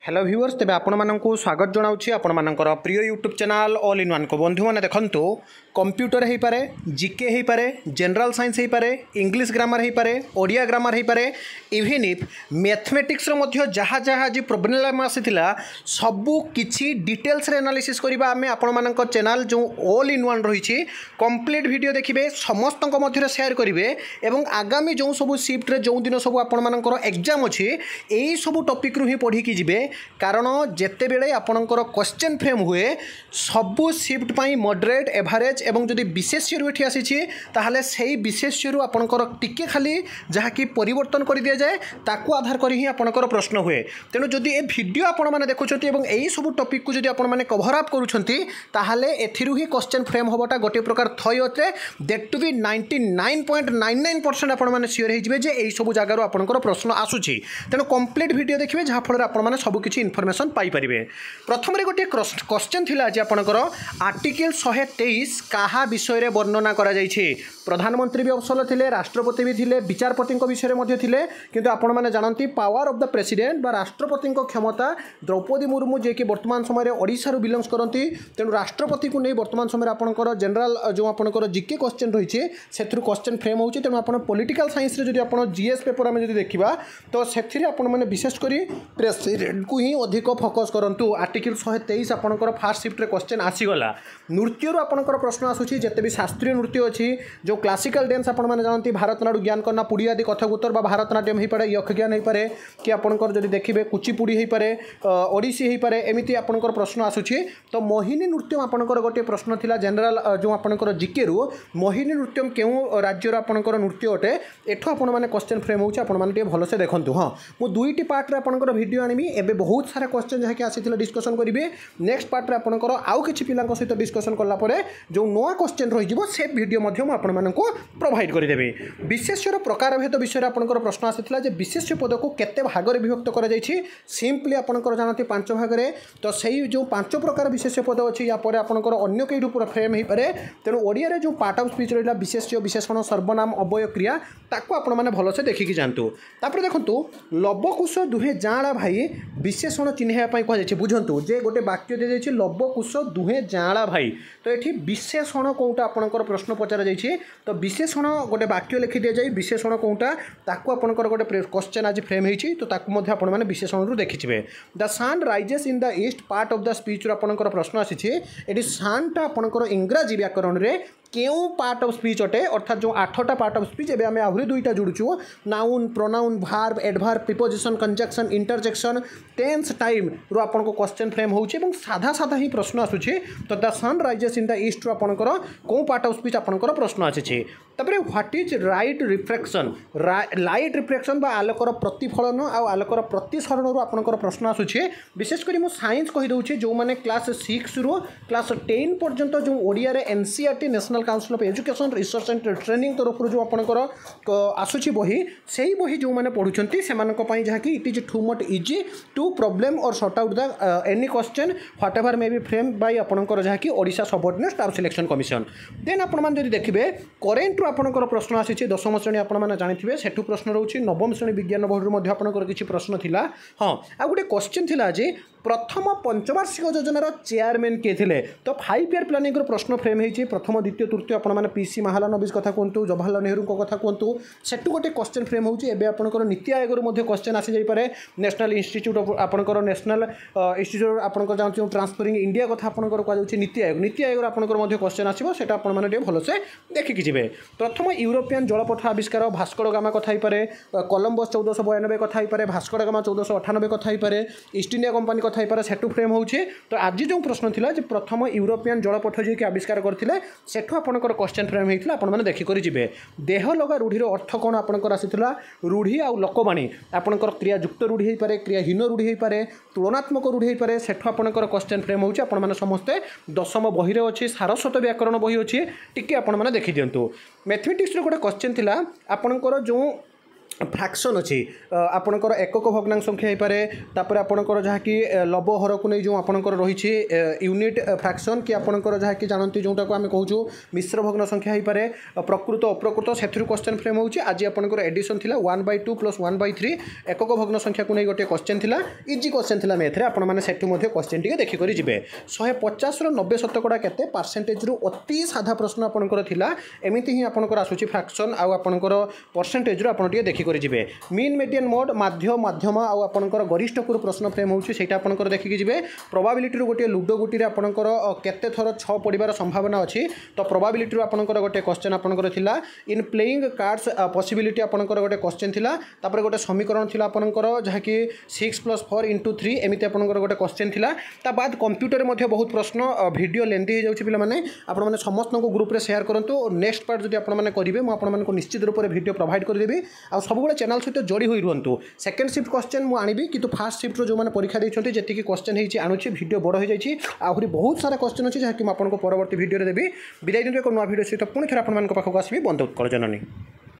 Hello viewers तेज आपण मानक स्वागत जनाऊँगी आपण मानकर प्रिय YouTube channel all in one को बंधु मैंने देखंतु कंप्यूटर हो पारे जीके हो पारे जनरल साइंस हो पारे इंग्लिश ग्रामर हो पारे ओडिया ग्रामर हो पारे इवन इफ मैथमेटिक्स जहाँ जहाँ आज प्रोब्लेम आसीला सबू किछि डिटेल्स रे एनालिसिस करबा आमे आपण मानक चैनल जो ऑल इन वन रही कंप्लीट वीडियो देखिए समस्त मध्य शेयर करेंगे एवं आगामी जो सब शिफ्ट रे जो दिन सब आपण मानकर एग्जाम अच्छी यही सब टॉपिक रु ही पढ़ी जिवे कारण जिते बेले आपणकर क्वेश्चन फ्रेम हुए सबू शिफ्ट पाई मॉडरेट एवरेज एवं जदि विशेष्य ये आसी ताहले सही विशेष्य आपणकर टिके खाली जहाँकि परिवर्तन कर दि जाए ताकू आधार कर ही आपणकर प्रश्न हुए तेणु जदि ए वीडियो आपण मैंने देखुंत यही सब टॉपिक को जदि आपण मैंने कभर अप करुँच ताहले एथिरु ही क्वेश्चन फ्रेम होबाटा गोटे प्रकार थय होते दैट टू बी 99.99% आपण मैंने सियोर हो यही सब जगार आपणकर प्रश्न आसूची तेणु कंप्लीट वीडियो देखिए जहाँफल आपने सब किसी इनफर्मेशन पाइपर प्रथम गोटे क्वेश्चन थी आज आपणकर आर्टिकल 123 क्या विषय रे वर्णना करा जाइछे प्रधानमंत्री भी अवसर थे राष्ट्रपति भी थे विचारपति विषय में थे किंतु आपण मैंने जानती पावर ऑफ द प्रेसिडेंट बा राष्ट्रपति क्षमता द्रौपदी मुर्मू जे कि वर्तमान समय ओडिशा रू बिलोंग्स करती तेणु राष्ट्रपति को नहीं वर्तमान समय आपणकर जनरल जो आपणकर जीके क्वेश्चन रही है से क्वेश्चन फ्रेम होची तेणु आपण पॉलिटिकल साइंस रे जदि आपण जीएस पेपर आम जदि देखा तो से आपण मैंने विशेषकर प्रेसिडेंट को ही अधिक फोकस करूँ आर्टिकल 123 आपणकर फास्ट शिफ्ट रे क्वेश्चन आसीगला नृत्य आपणकर प्रश्न आसूची जिते भी शास्त्रीय नृत्य अच्छी जो क्लासिकल डांस आपण मैंने जानती भारतनाट्यम ज्ञान करना पुड़ी आदि कथक उत्तर भारतनाट्यम हो पाए यक्ष ज्ञान हो पाए कि आपणकर जदि देखिए कुचिपुड़ी हो पाए ओडिसी हो पाए एमती आपणकर प्रश्न आसूची तो मोहिनी नृत्यम आपणकर गोटे प्रश्न थिला जनरल जो आपणकर जीके रु मोहिनी नृत्यम केउ राज्यर आपणकर नृत्य अटे एठो आपण मैंने क्वेश्चन फ्रेम होची आपण मैंने भलसे देखंतु हाँ मु दुईटी पार्ट रे आपणकर वीडियो आनिबी एबे बहुत सारा क्वेश्चन जहाँकि आसीथिला डिस्कशन करेंगे नेक्स्ट पार्ट रे आपणकर आउ किछि पिलांक सहित डिस्कशन कला परे जो नवा क्वेश्चन रही से वीडियो मध्यम आपण मानकु प्रोवाइड करदेवे विशेष्यर प्रकार भेद विषय आपणकर प्रश्न आसीथिला जे विशेष्य पद को केते भाग रे विभक्त करा जायछि सिंपली आपणकर जानते 5 भाग रे तो सही जो 5 प्रकार विशेष्य पद अछि या परे आपणकर अन्य केइठु पूरा फ्रेम हो पारे तेणु ओडिया रे जो पार्ट ऑफ स्पीच रहिला विशेष्य विशेषण सर्वनाम अवय क्रिया ताको आपण माने भलसे देखिकी जानतु तापर देखंतु लबकुश दुहे जांळा भाई विशेषण चिन्हवा कह जाए बुझंतु जे गोटे वाक्य दि जाइए लबकुश दुहे जांळा भाई तो ये विशेषण कौटा आपणकर प्रश्न पचरा जाइए तो विशेषण गोटे वाक्य लिखि दि जाए विशेषण कौटा ताकू आपणकर गोटे क्वेश्चन आज फ्रेम होती तो ताकू मध्य आपण माने विशेषण रु देखिथिबे the sun rises in the east part of the speech आपणकर प्रश्न आसी एटी सनटा आपणकर इंग्राजी व्याकरण रे केउ पार्ट ऑफ स्पीच अटे अर्थात जो 8टा पार्ट ऑफ स्पीच एबे आमे आहुरी दुईटा जुड़ुछु noun pronoun verb adverb preposition conjunction interjection tense time रु आपनको क्वेश्चन फ्रेम होउछि एवं साधा साधा ही प्रश्न आसुछि तो the sun rises in the east रु आपनकर को पार्ट ऑफ स्पीच आपनकर प्रश्न आछि तबरे what is right reflection light reflection बा आलोकर प्रतिफलन आ आलोकर प्रतिसरण रु आपनकर प्रश्न आसुछि विशेष करी मु साइंस कहि दउछि जो माने क्लास 6 रु क्लास 10 पर्यंत जो ओडिया रे NCERT national council of education research and training तरफ जो आपनकर आसुछि बही सेही बही जो माने पढुछंती सेमानक पई जहा कि it is too much easy to problem और sort out the any question whatever may be frame by आपनकर जहा कि Odisha subordinate staff selection commission then आपण मान जदि देखिबे करेंट रु आपनकर प्रश्न आसीछि 10म श्रेणी आपण माने जानिथिबे सेठु प्रश्न रहउछि 9म श्रेणी विज्ञान बोर्ड रु मध्ये आपनकर किछि प्रश्न थिला हां आ गुटे क्वेश्चन थिला जे प्रथम पंचवार्षिक योजनार चेयरमैन किए थे तो 5 ईयर प्लानिंग प्रश्न फ्रेम होती प्रथम द्वितीय तृतीय आपने पीसी महालानबीज कथा कहतु जवाहरलाल नेहरू कथा कहतु सेठू गोटे क्वेश्चन फ्रेम होती आपंकर नीति आयोग क्वेश्चन आसी जापे नेशनल इंस्टीट्यूट आपंकर नेशनल इंस्टीट्यूट आपंकर जानते ट्रांसफरिंग इंडिया कथा आपंकर कहुच्छे नीति आयोग आपंकर क्वेश्चन आसो से आपने भलसे देखिकी जी प्रथम यूरोपियन जलपथ आविष्कार भास्कर गामा कथा होपे कोलंबस 1492 कथा होपे भास्कर गामा 1498 कथा होपे ईस्ट इंडिया कंपानी थाईपारे सेठू फ्रेम होचे तो आज जो प्रश्न थिला जे प्रथम यूरोपियन जलपथ जे कि आविष्कार करथिले सेठू आपनकर क्वेश्चन फ्रेम हेतिला आपण माने देखि करि जिवे देह लगा रूढ़ीर अर्थ कोन आपनकर आसीथिला रूढ़ी आ लोकवाणी आपनकर क्रियायुक्त रूढ़ी हे पारे क्रियाहीन रूढ़ी हे पारे तुलनात्मक रूढ़ी हे पारे सेठू आपनकर क्वेश्चन फ्रेम होचे आपण माने समस्ते 10म बही रे अछि सारस्वत व्याकरण बही अछि टिके आपण माने देखि दियंतु मैथमेटिक्स रे गोटे क्वेश्चन थिला आपनकर जो फ्रैक्शन अच्छी आपणकर एकक भग्नांश संख्या हो पाए तापर आपणकर जहाँकि लब हर को नहीं जो आपणकर रही यूनिट फ्रैक्शन कि आपणकर जहाँकि जानती जोटा को आम कहूँ मिश्र भग्न संख्या हो पाए प्रकृत अप्रकृत से क्वेश्चन फ्रेम होची आज आपणकर एडिशन थिला 1/2 + 1/3 एकक भग्न संख्या को नहीं गोटे क्वेश्चन थिला इजी क्वेश्चन थिला मैथ रे आपण माने सेठु मध्ये क्वेश्चन टिके देखि करि जिवे 150 रो 90% केते परसेंटेज रु अति साधा प्रश्न आपणकर थिला एमिति ही आपणकर आसुची फ्रैक्शन आ आपणकर परसेंटेज रु आपण टिके देखि करि जिवे मीन मीडियन मोड माध्य माध्यम आ आपणकर गरिष्ठ कुर प्रश्न फ्रेम होची सेटा आपणकर देखि कि जिवे प्रोबेबिलिटी रु गोटे लुडो गुटी रे आपणकर केते थर 6 पडिबार संभावना अछि तो प्रोबेबिलिटी रु आपणकर गोटे क्वेश्चन आपणकर थिला इन प्लेइंग कार्ड्स पॉसिबिलिटी आपणकर गोटे क्वेश्चन थिला तापर गोटे समीकरण थिला आपणकर जहा कि 6 + 4 * 3 एमिति आपणकर गोटे क्वेश्चन थिला ता बाद कंप्यूटर रे मध्ये बहुत प्रश्न वीडियो लेंथी हो जाउछि पिला माने आपण माने समस्त को ग्रुप रे शेयर करंतु नेक्स्ट पार्ट जदि आपण माने करिवे म आपण माने को निश्चित रूप रे वीडियो प्रोवाइड कर देबी आ सब बेले चैनल सहित जोड़ी होई रुहंतु सेकंड शिफ्ट क्वेश्चन मु आनिबी किंतु फर्स्ट शिफ्ट रो जो माने परीक्षा दैछंती जेति कि क्वेश्चन हेछि आनुछि वीडियो बड़ हो जाइछि आहुरी बहुत सारा क्वेश्चन अछि जहा कि म आपण को परवर्ती वीडियो रे देबी विदाय दिनु एक नवा वीडियो सहित पुणी थरा आपण मान को पाखक आसीबी बंद उत्कल जननी।